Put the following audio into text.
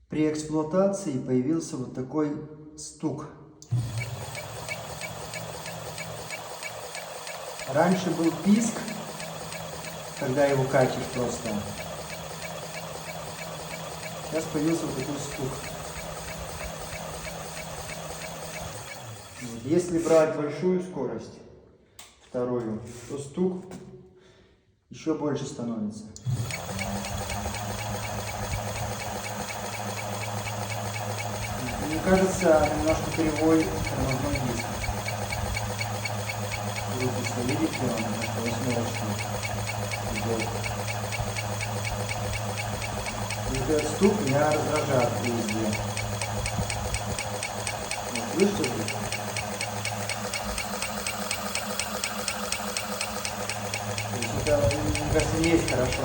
При эксплуатации появился вот такой стук. Раньше был писк, когда его катишь просто. Сейчас появился вот такой стук. Вот. Если брать большую скорость, вторую, то стук еще больше становится. Мне кажется, немножко кривой тормозной диск. Выпуска, видите, он восьмерочку идет. И этот стук меня раздражает везде. Вот, слышите? То есть это, мне кажется, не есть хорошо.